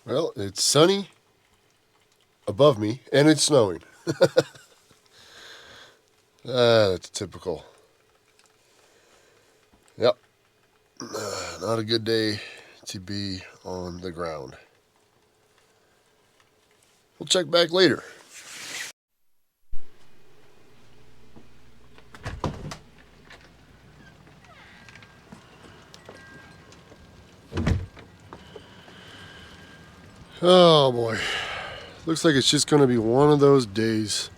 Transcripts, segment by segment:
Well, it's sunny above me and it's snowing. That's typical. Yep. Not a good day to be on the ground. We'll check back later. Oh boy. Looks like it's just going to be one of those days.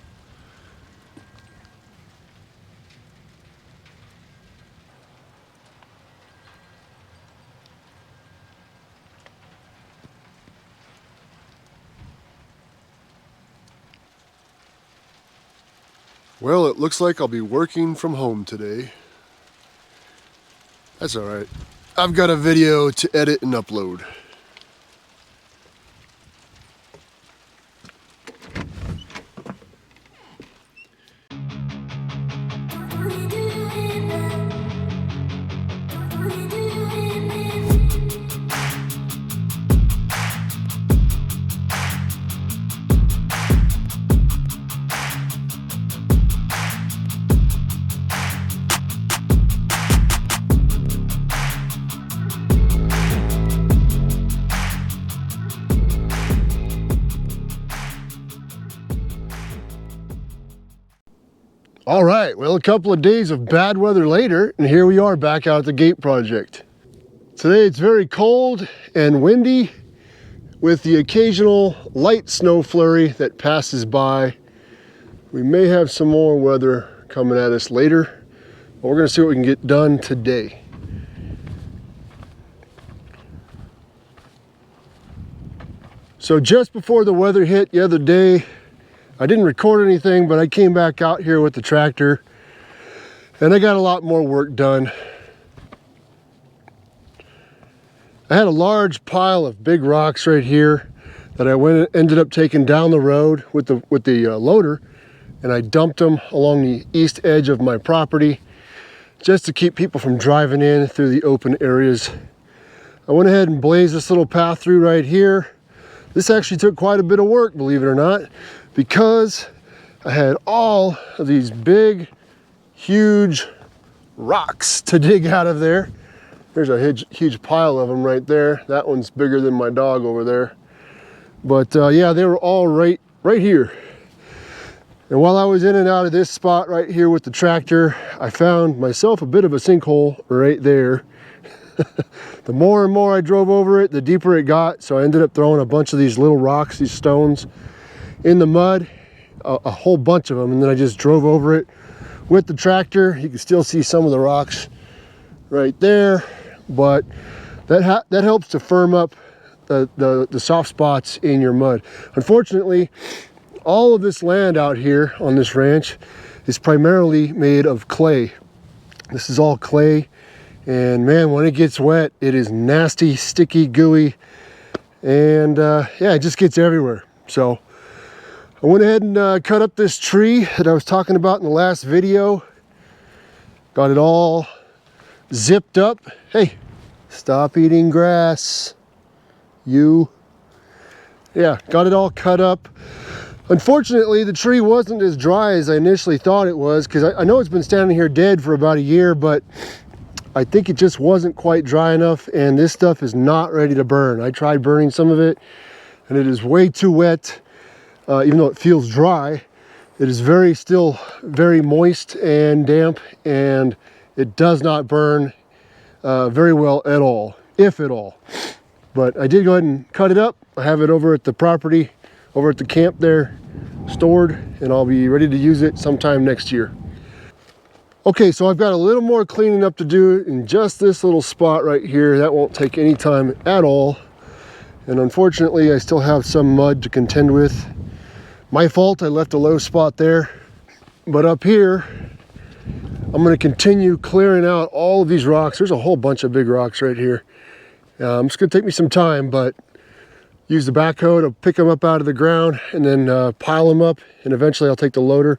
Well, it looks like I'll be working from home today. That's alright. I've got a video to edit and upload. All right, well, a couple of days of bad weather later, and here we are back out at the gate project. Today it's very cold and windy with the occasional light snow flurry that passes by. We may have some more weather coming at us later, but we're gonna see what we can get done today. So just before the weather hit the other day, I didn't record anything, but I came back out here with the tractor and I got a lot more work done. I had a large pile of big rocks right here that I ended up taking down the road with the loader, and I dumped them along the east edge of my property just to keep people from driving in through the open areas. I went ahead and blazed this little path through right here. This actually took quite a bit of work, believe it or not, because I had all of these big, huge rocks to dig out of there. There's a huge pile of them right there. That one's bigger than my dog over there. But yeah, they were all right here. And while I was in and out of this spot right here with the tractor, I found myself a bit of a sinkhole right there. The more and more I drove over it, the deeper it got. So I ended up throwing a bunch of these little rocks, these stones, in the mud, a whole bunch of them. And then I just drove over it with the tractor. You can still see some of the rocks right there, but that helps to firm up the soft spots in your mud. Unfortunately, all of this land out here on this ranch is primarily made of clay. This is all clay. And man, when it gets wet, it is nasty, sticky, gooey, and yeah, it just gets everywhere. So I went ahead and cut up this tree that I was talking about in the last video. Got it all zipped up. Hey, stop eating grass, you. Yeah, got it all cut up. Unfortunately, the tree wasn't as dry as I initially thought it was, because I know it's been standing here dead for about a year, but I think it just wasn't quite dry enough, and this stuff is not ready to burn. I tried burning some of it, and it is way too wet. Even though it feels dry, it is still very moist and damp, and it does not burn very well at all, if at all. But I did go ahead and cut it up. I have it over at the property, over at the camp there, stored, and I'll be ready to use it sometime next year. Okay, so I've got a little more cleaning up to do in just this little spot right here. That won't take any time at all. And unfortunately, I still have some mud to contend with. My fault, I left a low spot there. But up here, I'm gonna continue clearing out all of these rocks. There's a whole bunch of big rocks right here. It's gonna take me some time, but use the backhoe to pick them up out of the ground and then pile them up. And eventually I'll take the loader,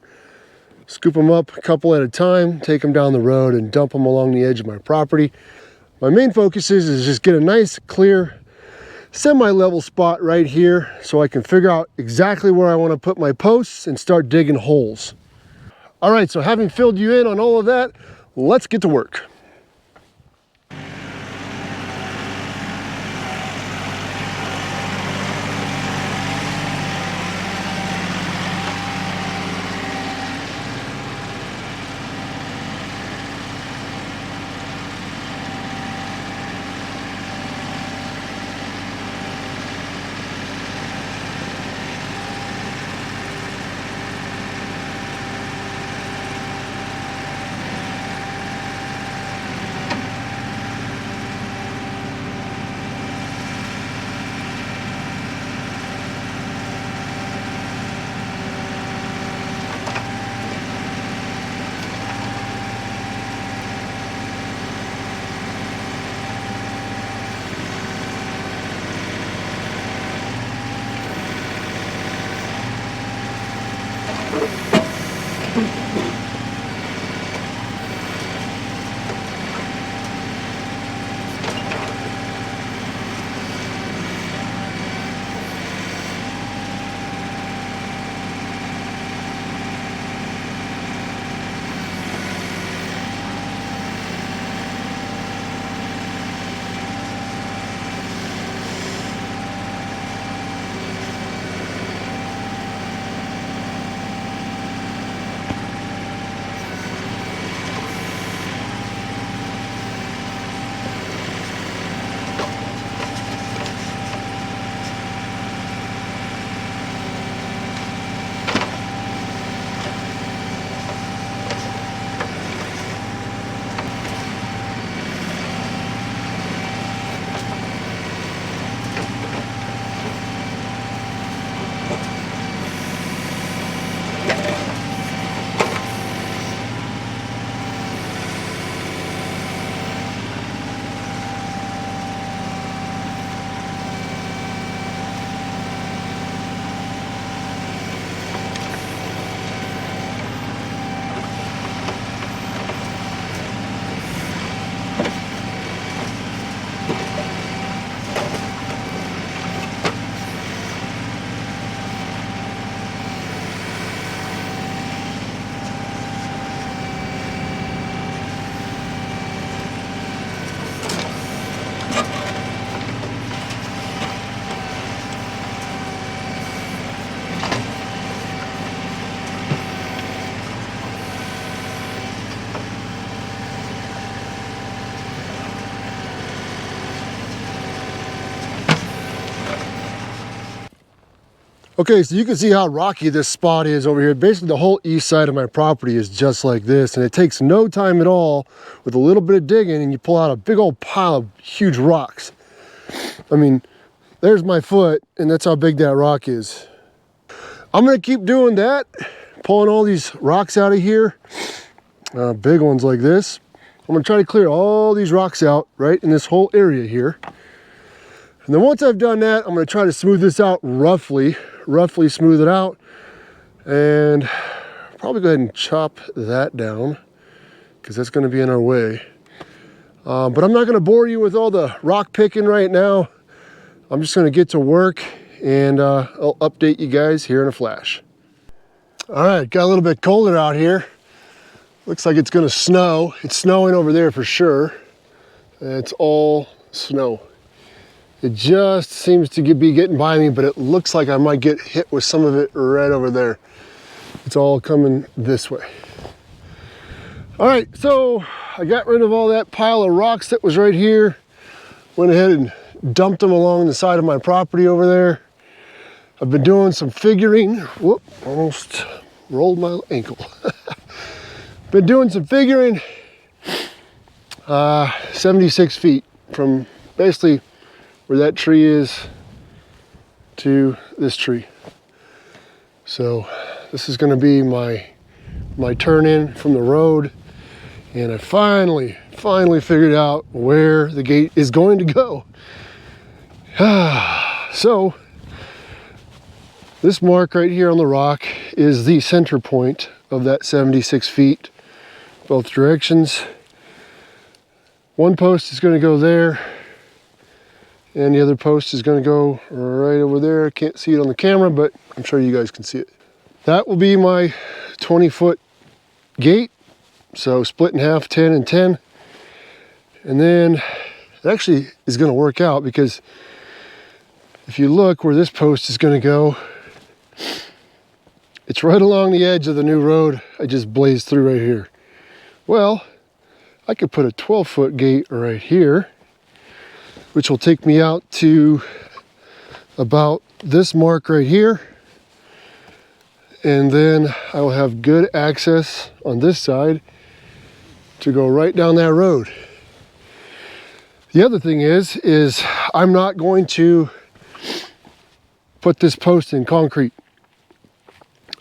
scoop them up a couple at a time, take them down the road and dump them along the edge of my property. My main focus is just get a nice, clear semi-level spot right here so I can figure out exactly where I want to put my posts and start digging holes. All right, so having filled you in on all of that, let's get to work. Okay, so you can see how rocky this spot is over here. Basically, the whole east side of my property is just like this, and it takes no time at all with a little bit of digging, and you pull out a big old pile of huge rocks. I mean, there's my foot, and that's how big that rock is. I'm gonna keep doing that, pulling all these rocks out of here, big ones like this. I'm gonna try to clear all these rocks out right in this whole area here. And then once I've done that, I'm gonna try to smooth this out roughly smooth it out, and probably go ahead and chop that down because that's gonna be in our way. But I'm not gonna bore you with all the rock picking right now. I'm just gonna get to work, and I'll update you guys here in a flash. All right, got a little bit colder out here. Looks like it's gonna snow. It's snowing over there for sure. It's all snow. It just seems to be getting by me, but it looks like I might get hit with some of it right over there. It's all coming this way. All right, so I got rid of all that pile of rocks that was right here. Went ahead and dumped them along the side of my property over there. I've been doing some figuring. Whoop, almost rolled my ankle. Been doing some figuring. 76 feet from basically where that tree is to this tree. So this is gonna be my turn in from the road. And I finally figured out where the gate is going to go. So this mark right here on the rock is the center point of that 76 feet, both directions. One post is gonna go there, And the other post is going to go right over there. I can't see it on the camera, but I'm sure you guys can see it. That will be my 20-foot gate. So split in half, 10 and 10. And then it actually is going to work out, because if you look where this post is going to go, it's right along the edge of the new road I just blazed through right here. Well, I could put a 12-foot gate right here, which will take me out to about this mark right here. And then I will have good access on this side to go right down that road. The other thing is I'm not going to put this post in concrete.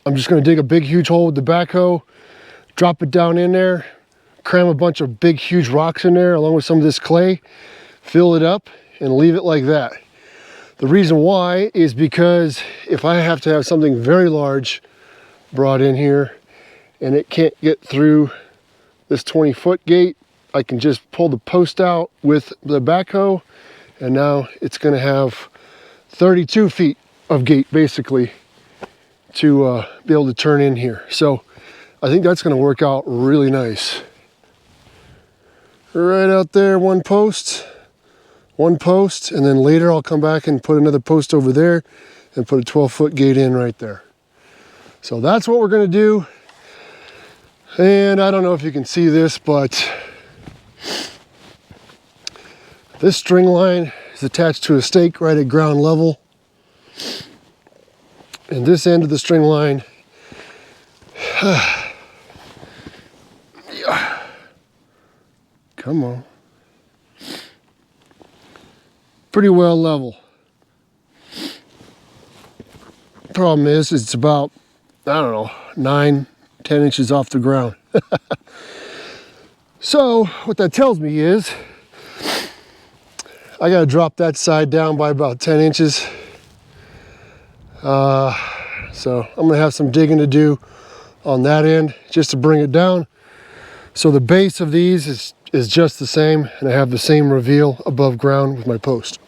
I'm just going to dig a big huge hole with the backhoe, drop it down in there, cram a bunch of big huge rocks in there along with some of this clay, fill it up, and leave it like that. The reason why is because if I have to have something very large brought in here and it can't get through this 20-foot gate, I can just pull the post out with the backhoe, and now it's going to have 32 feet of gate basically to be able to turn in here. So I think that's going to work out really nice. Right out there, one post, and then later I'll come back and put another post over there and put a 12-foot gate in right there. So that's what we're going to do. And I don't know if you can see this, but this string line is attached to a stake right at ground level. And this end of the string line, come on, pretty well level. Problem is, it's about, I don't know, 9-10 inches off the ground. So what that tells me is I got to drop that side down by about 10 inches. So I'm gonna have some digging to do on that end just to bring it down. So the base of these is just the same, and I have the same reveal above ground with my post.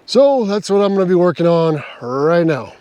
So that's what I'm gonna be working on right now.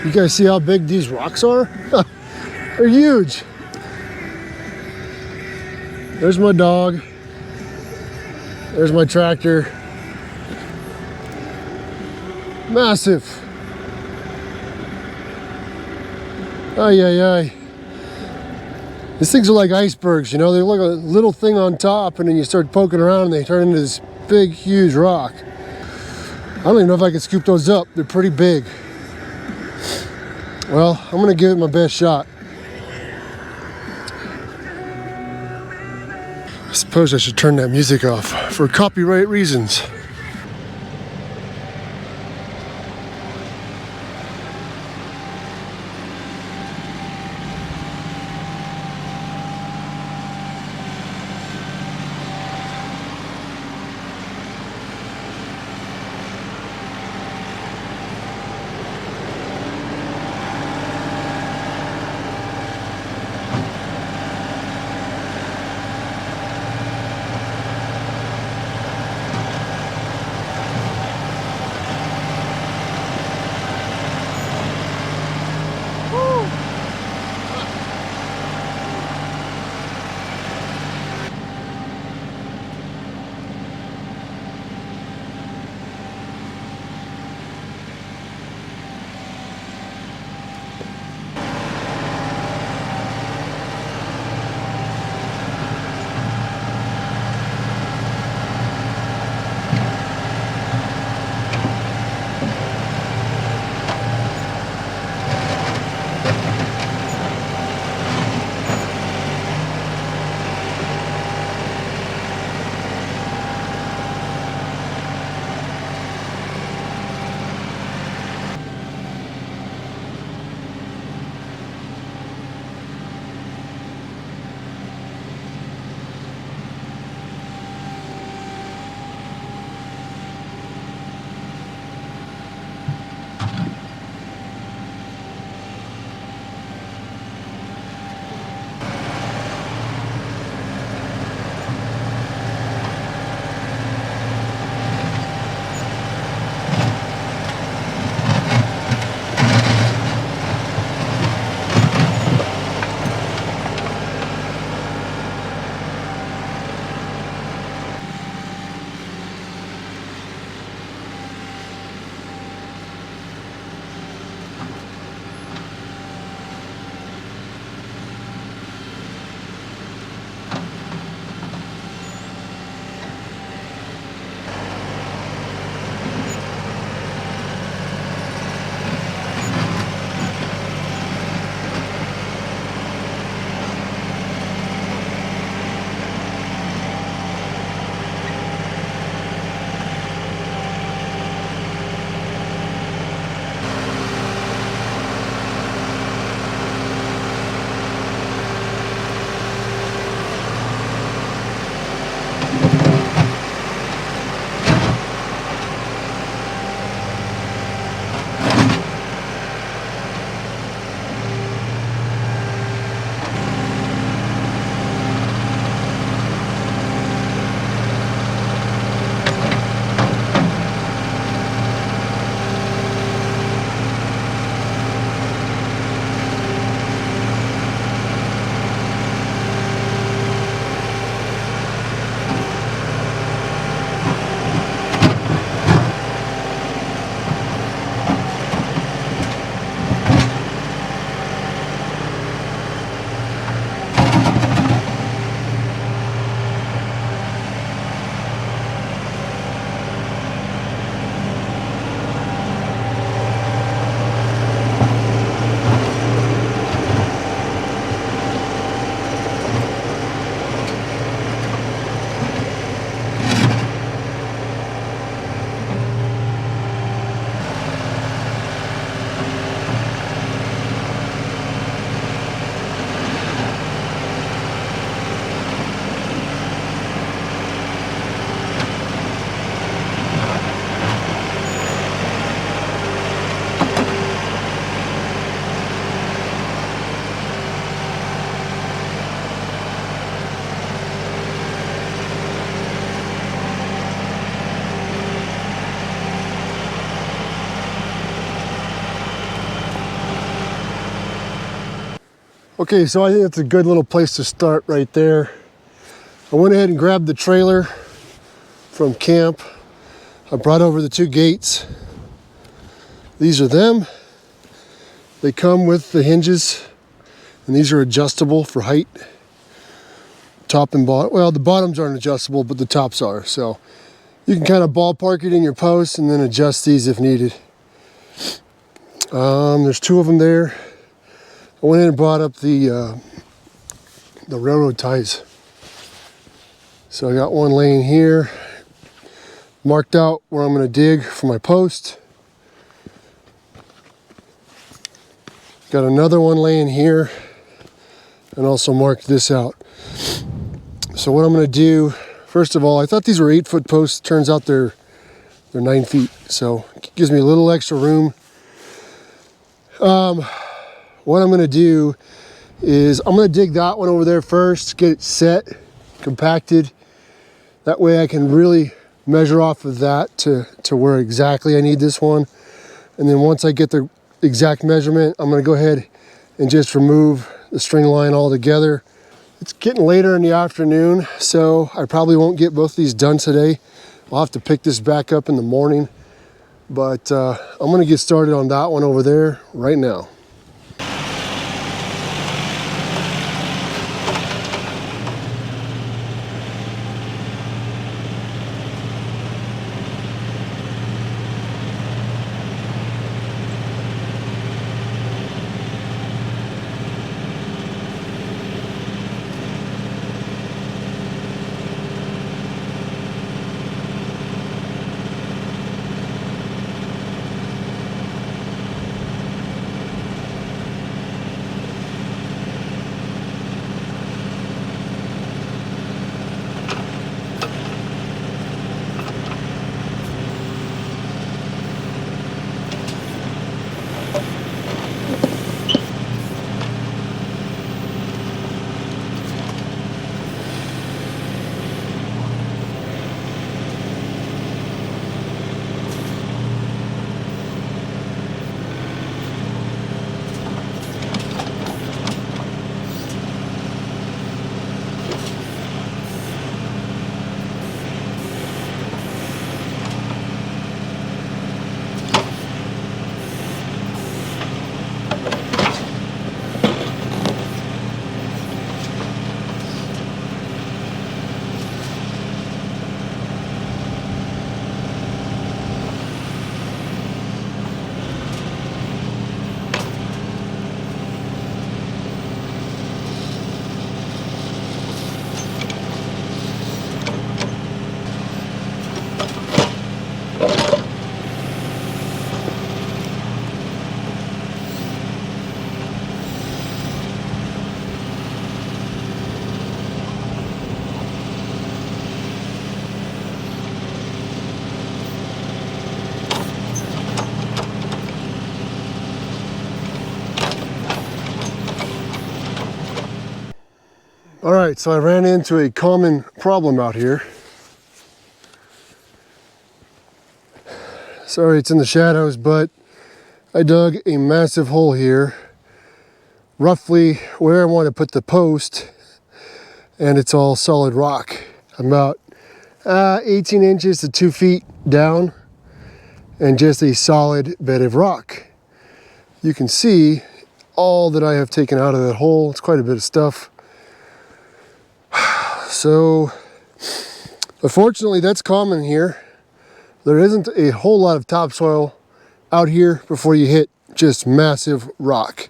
You guys see how big these rocks are? They're huge. There's my dog. There's my tractor. Massive. Ay, ay, ay. These things are like icebergs, you know? They look like a little thing on top, and then you start poking around and they turn into this big, huge rock. I don't even know if I can scoop those up. They're pretty big. Well, I'm gonna give it my best shot. I suppose I should turn that music off for copyright reasons. Okay, so I think that's a good little place to start right there. I went ahead and grabbed the trailer from camp. I brought over the 2 gates. These are them. They come with the hinges, and these are adjustable for height. Top and bottom. Well, the bottoms aren't adjustable, but the tops are. So you can kind of ballpark it in your post and then adjust these if needed. There's 2 of them there. I went in and brought up the railroad ties. So I got one laying here, marked out where I'm going to dig for my post. Got another one laying here, and also marked this out. So what I'm going to do, first of all, I thought these were 8-foot posts. Turns out they're 9 feet. So it gives me a little extra room. What I'm going to do is I'm going to dig that one over there first, get it set, compacted. That way I can really measure off of that to where exactly I need this one. And then once I get the exact measurement, I'm going to go ahead and just remove the string line altogether. It's getting later in the afternoon, so I probably won't get both these done today. I'll have to pick this back up in the morning. But I'm going to get started on that one over there right now. All right, so I ran into a common problem out here. Sorry it's in the shadows, but I dug a massive hole here, roughly where I want to put the post, and it's all solid rock. I'm about 18 inches to 2 feet down, and just a solid bed of rock. You can see all that I have taken out of that hole. It's quite a bit of stuff. So, unfortunately, that's common here. There isn't a whole lot of topsoil out here before you hit just massive rock.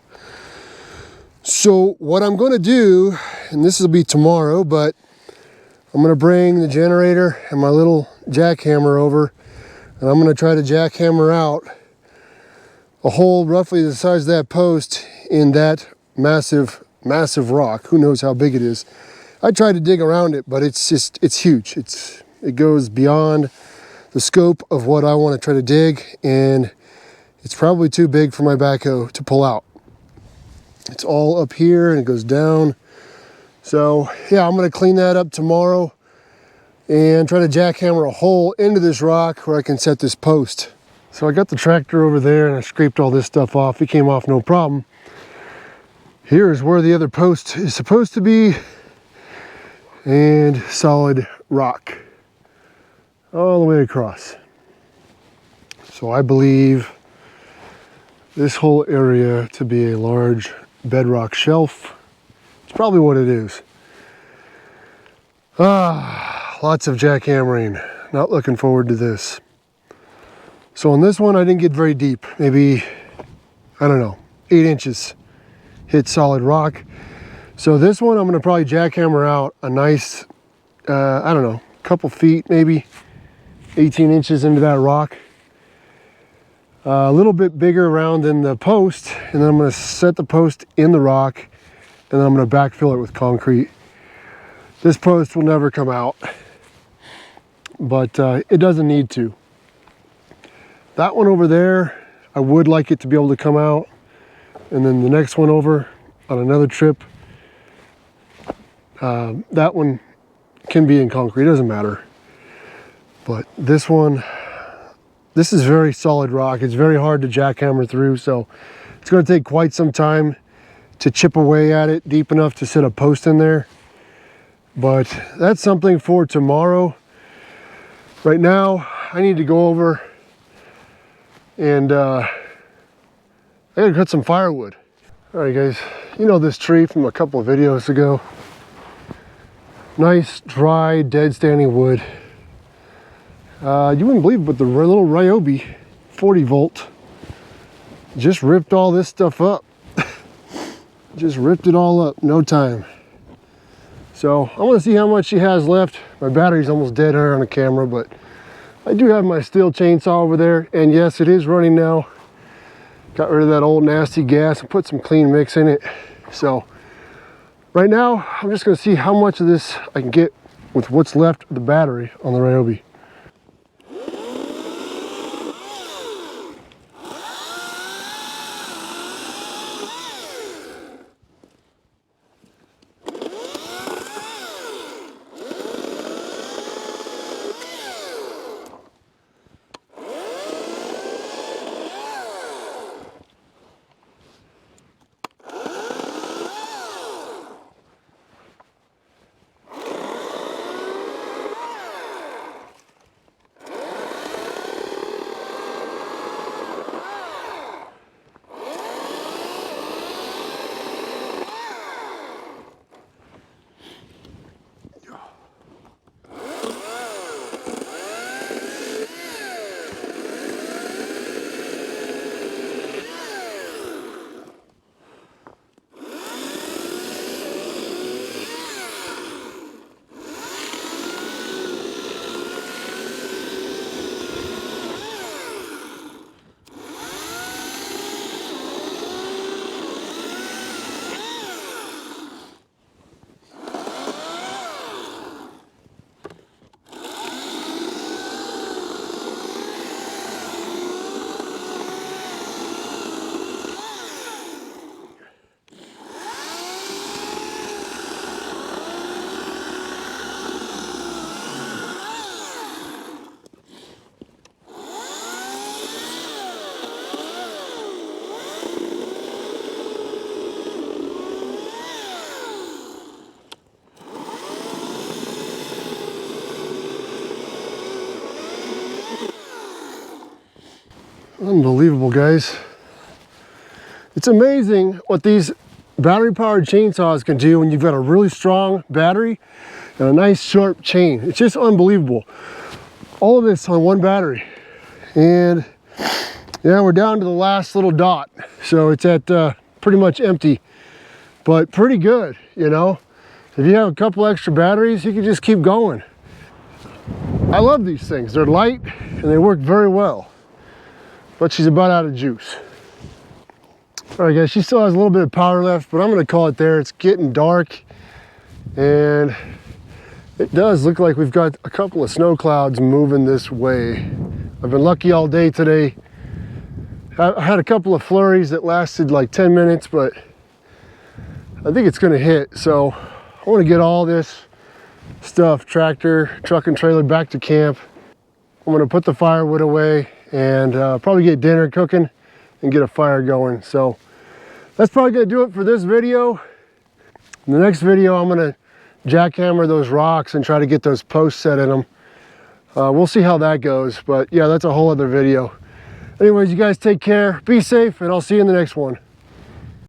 So what I'm going to do, and this will be tomorrow, but I'm going to bring the generator and my little jackhammer over, and I'm going to try to jackhammer out a hole roughly the size of that post in that massive rock. Who knows how big it is. I tried to dig around it, but it's huge. It goes beyond the scope of what I want to try to dig, and it's probably too big for my backhoe to pull out. It's all up here and it goes down. So yeah, I'm going to clean that up tomorrow and try to jackhammer a hole into this rock where I can set this post. So I got the tractor over there and I scraped all this stuff off. It came off no problem. Here is where the other post is supposed to be, and solid rock all the way across. So I believe this whole area to be a large bedrock shelf. It's probably what it is. Lots of jackhammering. Not looking forward to this. So on this one, I didn't get very deep. Maybe, I don't know, 8 inches hit solid rock. So this one, I'm gonna probably jackhammer out a nice, I don't know, couple feet, maybe 18 inches into that rock. A little bit bigger around than the post, and then I'm gonna set the post in the rock, and then I'm gonna backfill it with concrete. This post will never come out, but it doesn't need to. That one over there, I would like it to be able to come out. And then the next one over on another trip, that one can be in concrete, it doesn't matter. But this one, this is very solid rock. It's very hard to jackhammer through, so it's gonna take quite some time to chip away at it deep enough to set a post in there. But that's something for tomorrow. Right now, I need to go over and I gotta cut some firewood. All right, guys, you know this tree from a couple of videos ago. Nice, dry, dead standing wood. You wouldn't believe it, but the little Ryobi 40 volt just ripped all this stuff up. Just ripped it all up, no time. So I want to see how much she has left. My battery's almost dead here on the camera, but I do have my steel chainsaw over there, and yes, it is running now. Got rid of that old nasty gas and put some clean mix in it. So right now, I'm just gonna see how much of this I can get with what's left of the battery on the Ryobi. Unbelievable, guys. It's amazing what these battery powered chainsaws can do when you've got a really strong battery and a nice sharp chain. It's just unbelievable. All of this on one battery. And yeah, we're down to the last little dot. So it's at pretty much empty, but pretty good, you know. If you have a couple extra batteries, you can just keep going. I love these things. They're light and they work very well. But she's about out of juice. All right, guys, she still has a little bit of power left, but I'm gonna call it there. It's getting dark, and it does look like we've got a couple of snow clouds moving this way. I've been lucky all day today. I had a couple of flurries that lasted like 10 minutes, but I think it's gonna hit. So I wanna get all this stuff, tractor, truck and trailer, back to camp. I'm gonna put the firewood away and probably get dinner cooking and get a fire going. So that's probably gonna do it for this video. In the next video, I'm gonna jackhammer those rocks and try to get those posts set in them. We'll see how that goes, but yeah, that's a whole other video. Anyways, you guys take care, be safe, and I'll see you in the next one.